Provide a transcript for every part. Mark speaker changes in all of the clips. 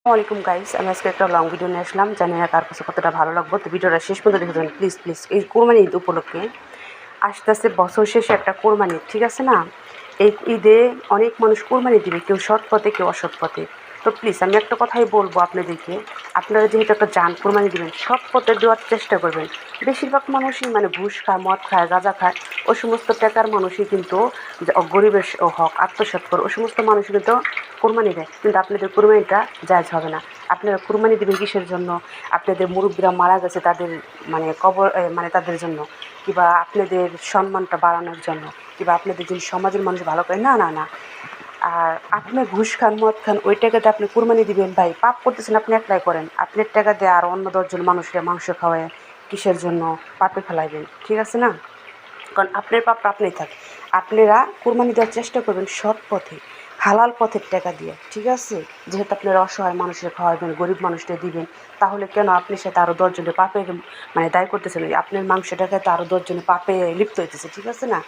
Speaker 1: আসসালামাইকুম গাইস, আমি আজকে একটা লং ভিডিও নিয়ে আসলাম। জানি না কার কাছে কতটা ভালো লাগবে, তো ভিডিওটা শেষ পর্যন্ত দেখে যাবেন প্লিজ প্লিজ। এই কোরবানি ঈদ উপলক্ষে আসতে বছর শেষে একটা কোরবানি, ঠিক আছে না? এই ঈদে অনেক মানুষ কোরবানি দিবে, কেউ সৎ পথে কেউ অসৎ পথে। তো প্লিজ আমি একটা কথাই বলবো আপনাদেরকে, আপনারা যেহেতু একটা জান কোরবানি দিবেন, সৎ পথে দেওয়ার চেষ্টা করবেন। বেশিরভাগ মানুষই মানে ঘুষ খায়, মদ খায়, গাঁজা খায়, ওই সমস্ত টাকার মানুষই কিন্তু গরিবের হক আত্মসাৎ করে ওই সমস্ত মানুষই কিন্তু কোরবানি দেয়। কিন্তু আপনাদের কোরবানিটা জায়েজ হবে না। আপনারা কোরবানি দেবেন কিসের জন্য? আপনাদের মুরব্বীরা মারা গেছে তাদের মানে কবর মানে তাদের জন্য, কিংবা আপনাদের সম্মানটা বাড়ানোর জন্য, কিংবা আপনাদের যিনি সমাজের মানুষ ভালো করে, না না না। আর আপনি ঘুষ খান, মদ খান, ওই টাকাতে আপনি কোরবানি দিবেন, ভাই পাপ করতেছেন। আপনি একলাই করেন, আপনার টাকা দিয়ে আর অন্য 10জন মানুষের মাংস খাওয়ায় কিসের জন্য পাপে ফেলাইবেন? ঠিক আছে না? কারণ আপনার পাপটা আপনিই থাকে। আপনারা কোরবানি দেওয়ার চেষ্টা করবেন সৎ পথে, হালাল পথের টাকা দিয়ে, ঠিক আছে? যেহেতু আপনারা অসহায় মানুষের খাওয়াবেন, গরিব মানুষদের দিবেন, তাহলে কেন আপনি সাথে আরও 10জনের পাপের মানে দায় করতেছেন? আপনার মাংস টাকায় তো আরও 10জনের পাপে লিপ্ত হইতেছে, ঠিক আছে না?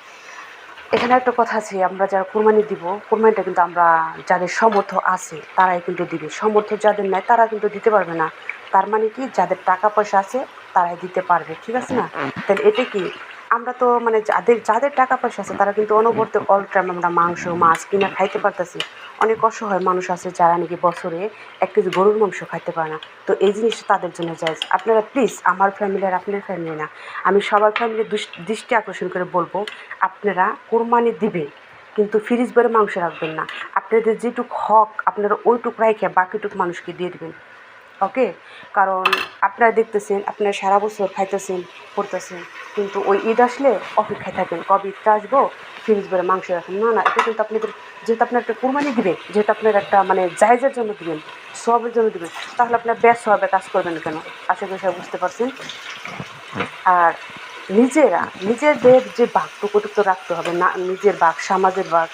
Speaker 1: এখানে একটা কথা আছে, আমরা যারা কোরবানি দিব, কোরবানিটা কিন্তু আমরা যাদের সামর্থ্য আছে তারাই কিন্তু দিবে, সামর্থ্য যাদের নাই তারা কিন্তু দিতে পারবে না। তার মানে কি, যাদের টাকা পয়সা আছে তারাই দিতে পারবে, ঠিক আছে না? তাহলে এটা কি, আমরা তো মানে যাদের যাদের টাকা পয়সা আছে তারা কিন্তু অনবরত অল টাইম আমরা মাংস মাছ কিনা খাইতে পারতেছি। অনেক অসহায় মানুষ আছে যারা নাকি বছরে 1 কেজি গরুর মাংস খাইতে পারে না। তো এই জিনিসটা তাদের জন্য জায়েজ। আপনারা প্লিজ, আমার ফ্যামিলি আর আপনার ফ্যামিলি না, আমি সবার ফ্যামিলির দৃষ্টি আকর্ষণ করে বলবো, আপনারা কোরবানি দিবেন কিন্তু ফ্রিজ ভরে মাংস রাখবেন না। আপনাদের যেটুক হক আপনারা ওইটুক রাইখে বাকিটুক মানুষকে দিয়ে দেবেন, ওকে? কারণ আপনারা দেখতেছেন, আপনারা সারা বছর খাইতেছেন করতেছেন, কিন্তু ওই ঈদ আসলে অপেক্ষায় থাকেন কবে ঈদটা আসবো, ফ্রিজ ভরে মাংস রাখেন। না না, এটা কিন্তু আপনাদের, যেহেতু আপনার একটা কোরবানি দিবেন, যেহেতু আপনার একটা মানে জায়েজের জন্য দিবেন, সবের জন্য দিবেন, তাহলে আপনার ব্যস্ত হবে, কাজ করবেন কেন? আশা করি সবাই বুঝতে পারছেন। আর নিজেদের যে বাঘটুকু তো রাখতে হবে না, নিজের বাঘ, সমাজের বাঘ,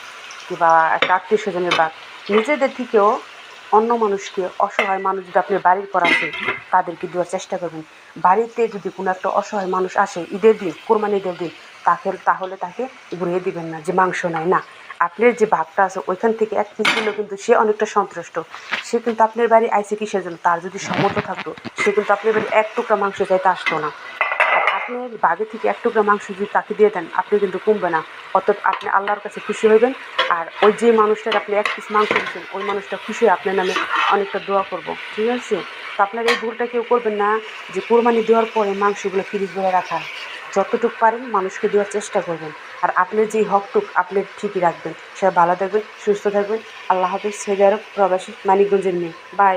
Speaker 1: কিংবা একটা আত্মীয় স্বজনের বাঘ, নিজেদের থেকেও অন্য মানুষকে, অসহায় মানুষ যদি আপনার বাড়ির পর আসে তাদেরকে দেওয়ার চেষ্টা করবেন। বাড়িতে যদি কোনো একটা অসহায় মানুষ আসে ঈদের দিন, কোরবানি ঈদের দিন, তাহলে তাকে ঘুরিয়ে দিবেন না যে মাংস নাই, না। আপনার যে ভাগটা আছে ওইখান থেকে এক পিস দিলেও কিন্তু সে অনেকটা সন্তুষ্ট। সে কিন্তু আপনার বাড়ি আইসে কিসের জন্য? তার যদি সামর্থ্য থাকতো সে কিন্তু আপনার বাড়ি 1 টুকরা মাংস চাইতে আসতো না। আর আপনি বাগে থেকে 1 টুকরা মাংস যদি তাকে দিয়ে দেন, আপনি কিন্তু কমবে না। অতএব আপনি আল্লাহর কাছে খুশি হইবেন। আর ওই যে মানুষটার আপনি 1 পিস মাংস দিচ্ছেন, ওই মানুষটা খুশি হয়ে আপনার নামে অনেকটা দোয়া করবো, ঠিক আছে? তো আপনার এই ভুলটা কেউ করবেন না যে কোরবানি দেওয়ার পরে মাংসগুলো ফ্রিজ ভরে রাখা। যতটুকু পারেন মানুষকে দেওয়ার চেষ্টা করবেন। আর আপনার যেই হকটুক আপনি ঠিকই রাখবেন। সবাই ভালো থাকবেন, সুস্থ থাকবেন। আল্লাহ হাফিজ। সৌদি আরব প্রবাসী, মানিকগঞ্জের মেয়ে। বাই।